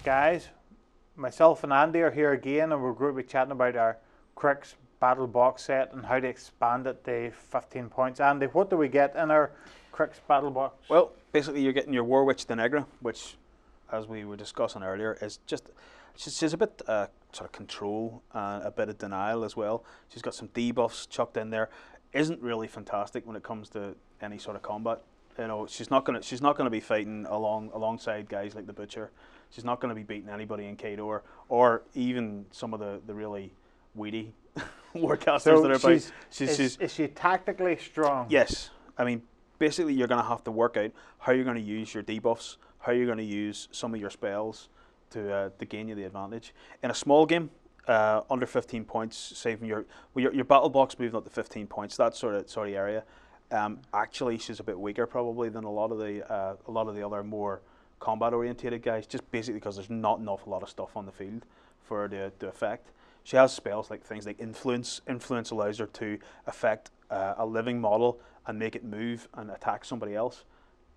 guys, myself and Andy are here again, and we're going to be chatting about our Cryx Battle Box set and how to expand it to 15 points. Andy, what do we get in our Cryx Battle Box? Well, basically you're getting your War Witch Deneghra, which, as we were discussing earlier, is she's a bit sort of control and a bit of denial as well. She's got some debuffs chucked in there. Isn't really fantastic when it comes to any sort of combat. You know, she's not gonna be fighting alongside guys like the Butcher. She's not gonna be beating anybody in Khador or even some of the really weedy warcasters that are about. Is she tactically strong? Yes. I mean, basically you're gonna have to work out how you're gonna use your debuffs, how you're gonna use some of your spells to gain you the advantage. In a small game, under 15 points, saving your battle box moving up to 15 points, that sort of area. Actually, she's a bit weaker probably than a lot of the other more combat orientated guys, just basically because there's not an awful lot of stuff on the field for her to affect. She has spells like things like influence. Influence allows her to affect a living model and make it move and attack somebody else.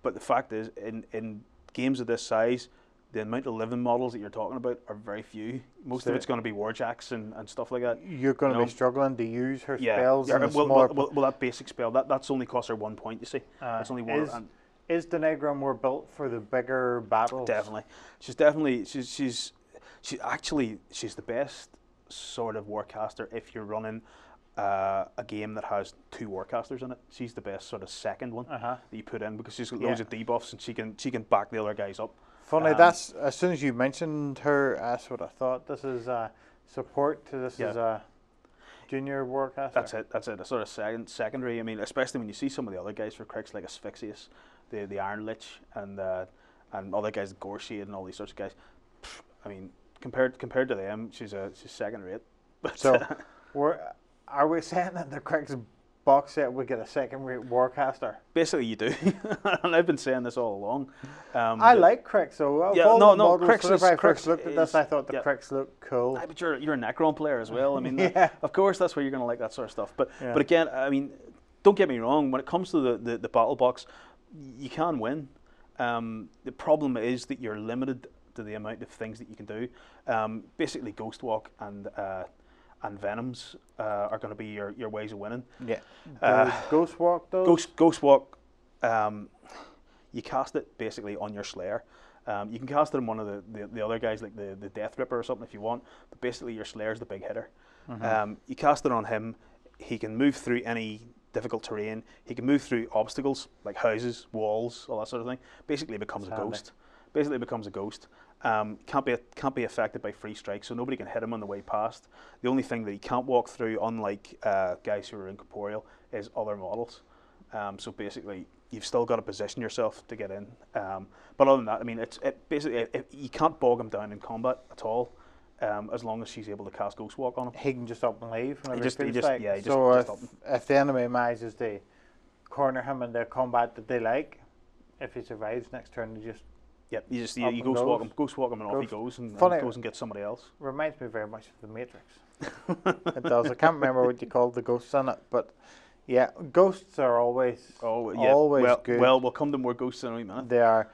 But the fact is, in games of this size, the amount of living models that you're talking about are very few. Most of it's going to be Warjacks and stuff like that. You're going to be struggling to use her spells. Yeah, well, that basic spell, that's only cost her 1 point, you see. That's only one. Is Deneghra more built for the bigger battles? Definitely. She's the best sort of warcaster if you're running a game that has 2 warcasters in it. She's the best sort of second one that you put in because she's got loads of debuffs and she can back the other guys up. Funny, that's as soon as you mentioned her, that's what I thought. This is support to this is a junior warcaster. That's it. A sort of secondary. I mean, especially when you see some of the other guys for Cryx like Asphyxious, the Iron Lich, and other guys, Gorshade, and all these sorts of guys. I mean, compared to them, she's second rate. So, are we saying that the Cryx box set would get a second-rate warcaster? Basically, you do, and I've been saying this all along. I like Cryx, so Cryx. When I first looked at this, I thought the Cryx looked cool. But you're a Necron player as well. I mean, of course, that's where you're going to like that sort of stuff. But again, I mean, don't get me wrong. When it comes to the battle box, you can win. The problem is that you're limited to the amount of things that you can do. Basically, Ghost Walk and Venoms are going to be your ways of winning. Yeah. Ghost Walk, though? Ghost Walk, you cast it basically on your Slayer. You can cast it on one of the other guys, like the Death Ripper or something if you want, but basically your Slayer's the big hitter. You cast it on him, he can move through any difficult terrain, he can move through obstacles, like houses, walls, all that sort of thing. Basically becomes a ghost. Basically becomes a ghost. Can't be affected by free strike, so nobody can hit him on the way past. The only thing that he can't walk through, unlike guys who are incorporeal, is other models. So basically, you've still got to position yourself to get in. But other than that, I mean, basically you can't bog him down in combat at all, as long as she's able to cast Ghost Walk on him. He can just up and leave. If the enemy manages to corner him in the combat that they like, if he survives next turn, he just you ghost walk him and off he goes and goes and gets somebody else. Reminds me very much of the Matrix. It does. I can't remember what you called the ghosts in it, but yeah, ghosts are always good. Well, we'll come to more ghosts in a minute. They are.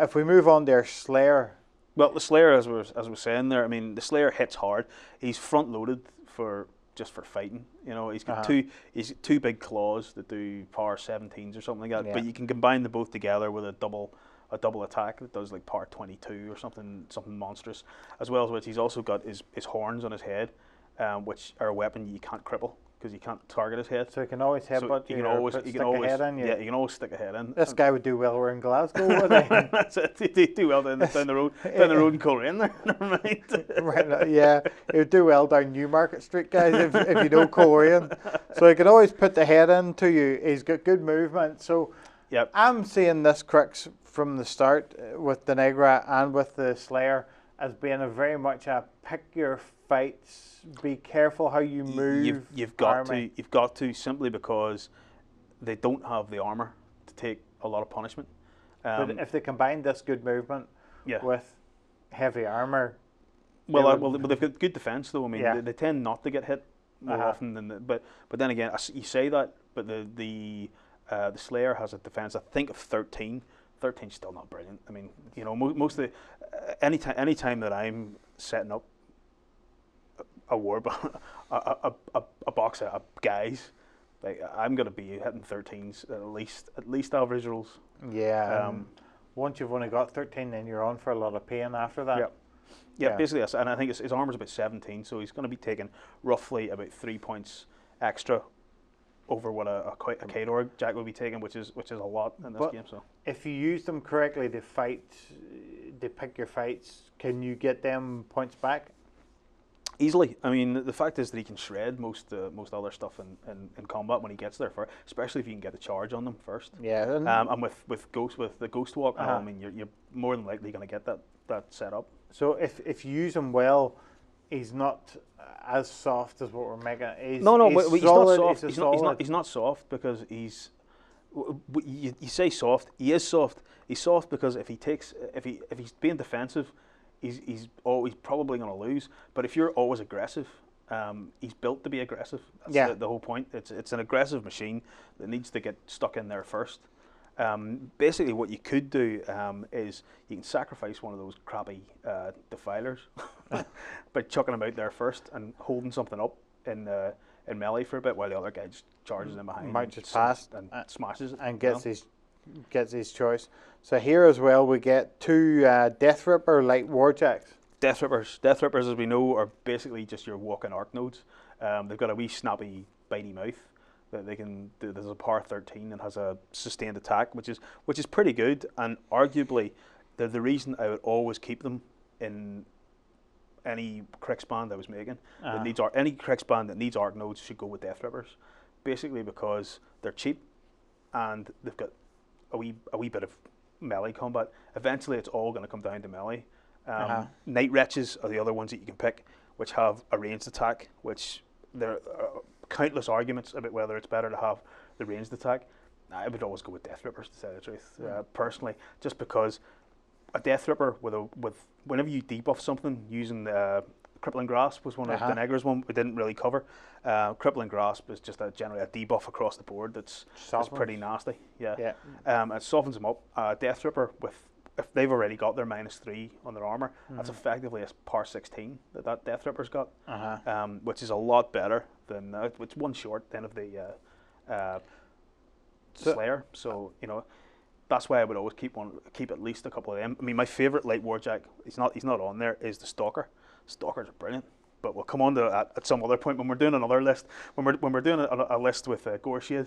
If we move on, their Slayer. Well, the Slayer, as we were saying there, I mean, the Slayer hits hard. He's front loaded just for fighting. You know, he's got two big claws that do power 17s or something like that. Yeah. But you can combine them both together with a double attack that does like power 22 or something monstrous, as well as which he's also got his horns on his head, which are a weapon you can't cripple because you can't target his head. So he can always headbutt. So you can always stick a head in. This guy would do well over in Glasgow, would he? That's it. He'd do well down the road in Coleraine there. Never mind. Right, yeah, he would do well down Newmarket Street, guys, if you know Coleraine. So he can always put the head into you. He's got good movement. So I'm seeing this Cryx from the start with Deneghra and with the Slayer as being a very much a pick your fights, be careful how you move. You've got to simply because they don't have the armor to take a lot of punishment. But if they combine this good movement with heavy armor, well, they've got good defense though. I mean, they tend not to get hit more often than but then again, you say that, but the Slayer has a defense I think of 13. 13's still not brilliant. I mean, you know, most of the anytime that I'm setting up a a box of guys, like I'm gonna be hitting 13s at least average rolls. Yeah. Once you've only got 13, then you're on for a lot of pain after that. Yeah. Yeah, basically, and I think his armor's about 17, so he's going to be taking roughly about 3 points extra over what a K-Dog Jack would be taking, which is a lot in this game. So if you use them correctly to pick your fights, can you get them points back? Easily. I mean, the fact is that he can shred most other stuff in combat when he gets there, especially if you can get a charge on them first. Yeah. And with the Ghost Walk, I mean, you're more than likely going to get that set up. So if you use him well, he's not as soft as what we're making. He's not soft. He's not soft because he's. You say soft. He is soft. He's soft because if he's being defensive, he's probably going to lose. But if you're always aggressive, he's built to be aggressive. That's the whole point. It's an aggressive machine that needs to get stuck in there first. Basically, what you could do is you can sacrifice one of those crappy defilers by chucking him out there first and holding something up in melee for a bit while the other guy just charges in behind, marches past and smashes it, and gets his choice. So here as well, we get 2 Death Ripper light Warjacks. Death Rippers, as we know, are basically just your walking arc nodes. They've got a wee snappy, bitey mouth that they can. There's a power 13 and has a sustained attack, which is pretty good, and arguably they're the reason I would always keep them in any Cryx band I was making. That needs any Cryx band that needs arc nodes should go with Death Rippers, basically because they're cheap and they've got a wee bit of melee combat. Eventually, it's all going to come down to melee. Night Wretches are the other ones that you can pick, which have a ranged attack, which there are countless arguments about whether it's better to have the ranged attack. I would always go with Death Rippers, to tell the truth, personally, just because a Death Ripper with whenever you debuff something using Crippling Grasp was one of Deneghra's one we didn't really cover. Crippling Grasp is just generally a debuff across the board that's pretty nasty. Yeah. It softens them up. Death Ripper if they've already got their -3 on their armor, that's effectively a par 16 that Death Ripper's got, which is a lot better than it's one short then of the Slayer. So you know that's why I would always keep at least a couple of them. I mean, my favorite light Warjack, he's not on there, is the Stalker. Stalkers are brilliant, but we'll come on to that at some other point when we're doing another list. When we're doing a list with Gore Shade,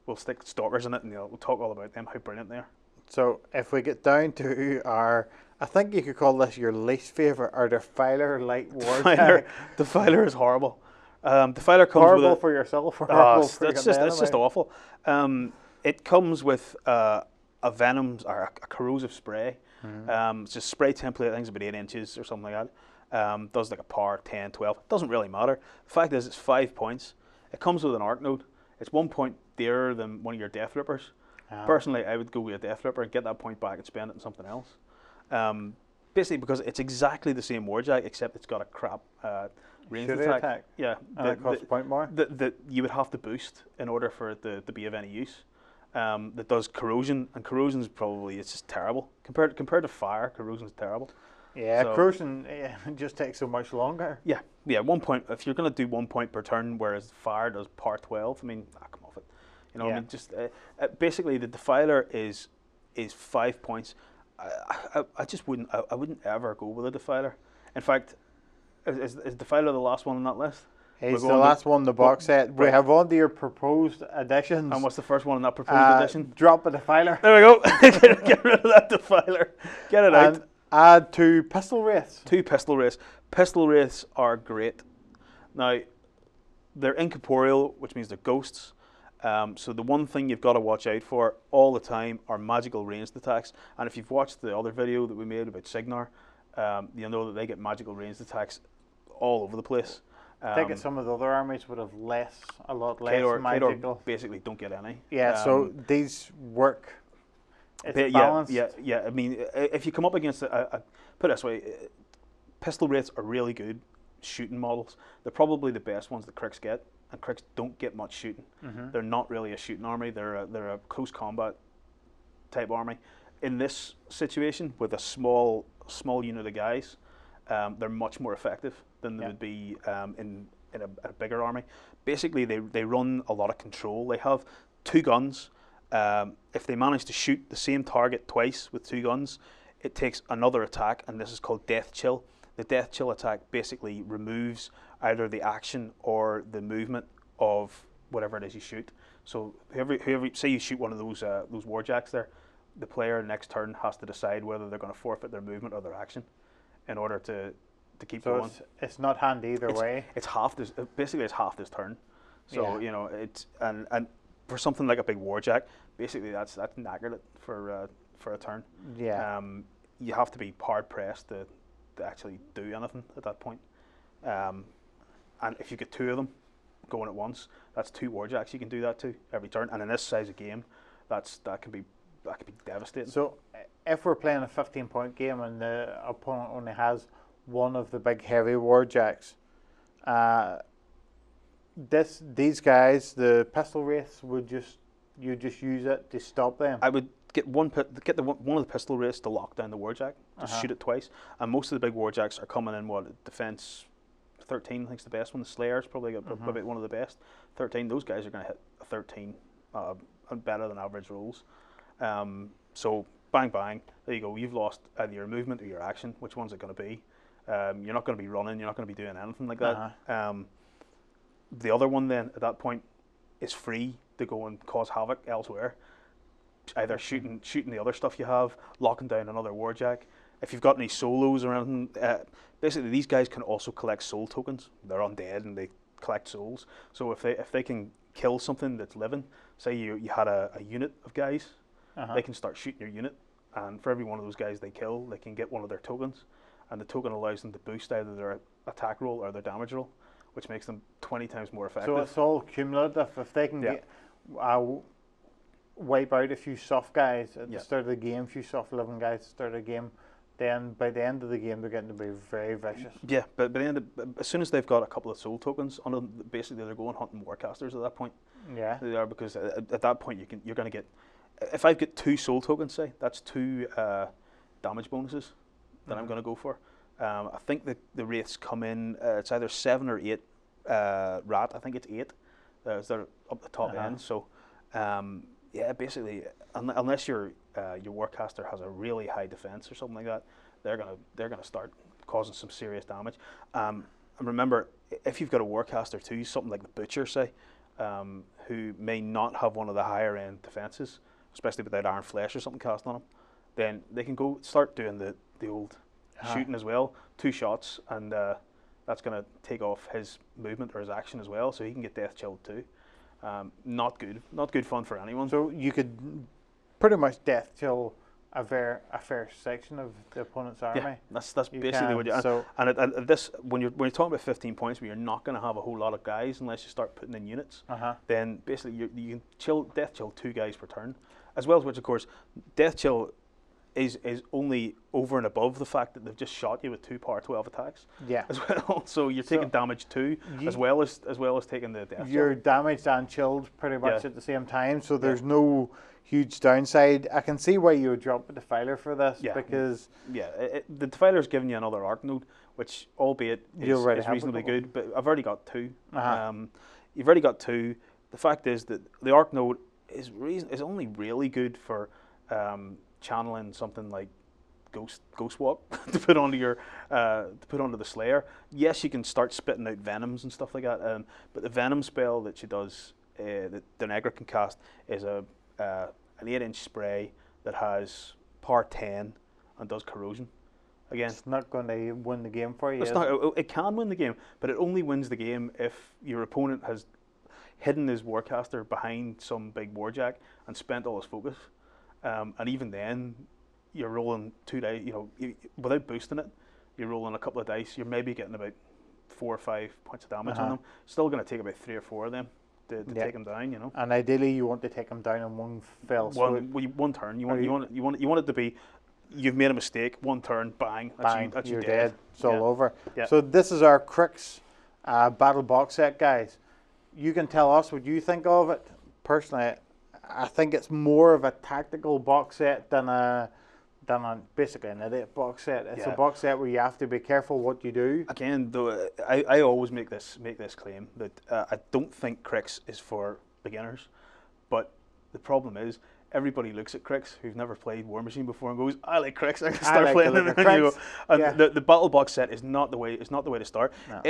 we'll stick Stalkers in it and we'll talk all about them, how brilliant they are. So if we get down to I think you could call this your least favourite, our Defiler light Warjack. Defiler is horrible. Defiler comes horrible with for yourself. Horrible for it's just awful. It comes with a Venom's or a corrosive spray. It's just spray template. I think it's about 8 inches or something like that. Does like a par 10, 12. It doesn't really matter. The fact is, it's 5 points. It comes with an arc node. It's 1 point dearer than one of your Death Rippers. Personally, I would go with a Death Ripper and get that point back and spend it on something else. Basically, because it's exactly the same Warjack, except it's got a crap ranged attack. Yeah, and it costs a point more. That you would have to boost in order for it to be of any use. That does corrosion, and corrosion is probably it's just terrible compared to fire. Corrosion is terrible. Yeah, so, corrosion just takes so much longer. Yeah. 1 point. If you're going to do 1 point per turn, whereas fire does par 12, I mean, come off it. You know, I mean, just basically the Defiler is 5 points. I just wouldn't. I wouldn't ever go with a Defiler. In fact, is Defiler the last one on that list? He's the last one in the box set. Right. We have on to your proposed additions. And what's the first one in that proposed edition? Drop a Defiler. There we go. Get rid of that Defiler. Get it out. Add 2 Pistol Wraiths. 2 Pistol Wraiths. Pistol Wraiths are great. Now, they're incorporeal, which means they're ghosts. So the one thing you've got to watch out for all the time are magical ranged attacks. And if you've watched the other video that we made about Signar, you know that they get magical ranged attacks all over the place. I think some of the other armies would have a lot less magical. K-Dog basically don't get any. Yeah, so these work. It's balanced. Yeah. I mean, if you come up against put it this way, Pistol Wraiths are really good shooting models. They're probably the best ones that Cryx get, and Cryx don't get much shooting. They're not really a shooting army. They're a close combat type army. In this situation, with a small unit of guys, they're much more effective than they would be in a bigger army. Basically, they run a lot of control. They have 2 guns. If they manage to shoot the same target twice with 2 guns, it takes another attack, and this is called Death Chill. The Death Chill attack basically removes either the action or the movement of whatever it is you shoot. So whoever say you shoot one of those Warjacks there, the player next turn has to decide whether they're going to forfeit their movement or their action in order to keep going. So it's not handy either way. It's half this. Basically, it's half this turn. So you know it's and for something like a big Warjack, basically that's knackered it for a turn. Yeah. You have to be hard pressed to actually do anything at that point. And if you get 2 of them going at once, that's 2 Warjacks you can do that to every turn. And in this size of game, that can be devastating. So if we're playing a 15-point game and the opponent only has one of the big heavy Warjacks, these guys, the pistol wraiths, you just use it to stop them. I would get one of the pistol wraiths to lock down the Warjack, just shoot it twice. And most of the big Warjacks are coming in defense 13, I think is the best one. The Slayer's probably probably one of the best. 13, those guys are going to hit a 13 better than average rolls. So bang bang, there you go. You've lost either your movement or your action. Which one's it going to be? You're not going to be running. You're not going to be doing anything like that. The other one then at that point is free to go and cause havoc elsewhere. Either shooting the other stuff you have, locking down another Warjack. If you've got any solos or anything, basically these guys can also collect soul tokens. They're undead and they collect souls. So if they can kill something that's living, say you had a unit of guys, they can start shooting your unit, and for every one of those guys they kill, they can get one of their tokens, and the token allows them to boost either their attack roll or their damage roll, which makes them 20 times more effective. So it's all cumulative. If they can wipe out a few soft guys at the start of the game, a few soft living guys at the start of the game, then by the end of the game they're getting to be very vicious. Yeah, but by the end as soon as they've got a couple of soul tokens on them, basically they're going hunting Warcasters at that point. Yeah. They are, because at that point you're going to get, if I've got 2 soul tokens, say, that's 2 damage bonuses that I'm going to go for. I think the wraiths come in, it's either 7 or 8 rat. I think it's 8. They're up the top end. So yeah, basically, unless your Warcaster has a really high defense or something like that, they're gonna start causing some serious damage. And remember, if you've got a Warcaster too, something like the Butcher, say, who may not have one of the higher end defenses, especially without Iron Flesh or something cast on them, then they can go start doing the old shooting as well. 2 shots, and that's going to take off his movement or his action as well, so he can get death chilled too. Not good fun for anyone. So you could pretty much death chill a fair section of the opponent's army. Yeah, that's basically what you. And at this, when you're talking about 15 points, where you're not going to have a whole lot of guys unless you start putting in units, then basically you can death chill 2 guys per turn, as well as which of course death chill is only over and above the fact that they've just shot you with 2 power 12 attacks. Yeah. As well, so you're taking damage too, as well as taking the death. You're damaged and chilled pretty much at the same time, so there's no huge downside. I can see why you would drop a defiler for this, because the defiler's giving you another arc node, which albeit is reasonably good, but I've already got 2. You've already got 2. The fact is that the arc node is only really good for channeling something like Ghost Walk to put onto the Slayer. Yes, you can start spitting out venoms and stuff like that, but the venom spell that she does, that Deneghra can cast, is an 8-inch spray that has power 10 and does corrosion. Again, it's not going to win the game for you. It can win the game, but it only wins the game if your opponent has hidden his Warcaster behind some big Warjack and spent all his focus. And even then, you're rolling 2 dice. Without boosting it, you're rolling a couple of dice. You're maybe getting about 4 or 5 points of damage on them. Still going to take about 3 or 4 of them to take them down. And ideally, you want to take them down in one fell swoop. One turn. You want it to be. You've made a mistake. 1 turn, bang. That's you're dead. It's all over. Yeah. So this is our Cryx battle box set, guys. You can tell us what you think of it. Personally, I think it's more of a tactical box set than basically an idiot box set. It's a box set where you have to be careful what you do. Again, though, I always make this claim that I don't think Cryx is for beginners, but the problem is everybody looks at Cryx who've never played War Machine before and goes, "I like Cryx. I can start playing it." And the battle box set is not the way. It's not the way to start. No.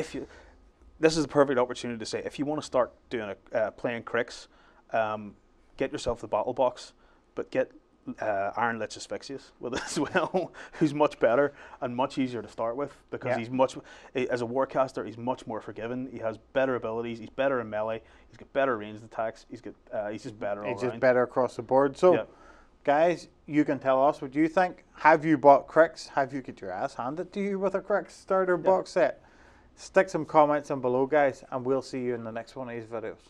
This is the perfect opportunity to say, if you want to start doing playing Cryx, get yourself the battle box, but get Iron Lich Asphyxious with it as well, who's much better and much easier to start with, because he's as a warcaster, he's much more forgiving. He has better abilities. He's better in melee. He's got better ranged attacks. He's just better all around. He's just better across the board. So, guys, you can tell us what you think. Have you bought Cryx? Have you got your ass handed to you with a Cryx Starter box set? Stick some comments in below, guys, and we'll see you in the next one of these videos.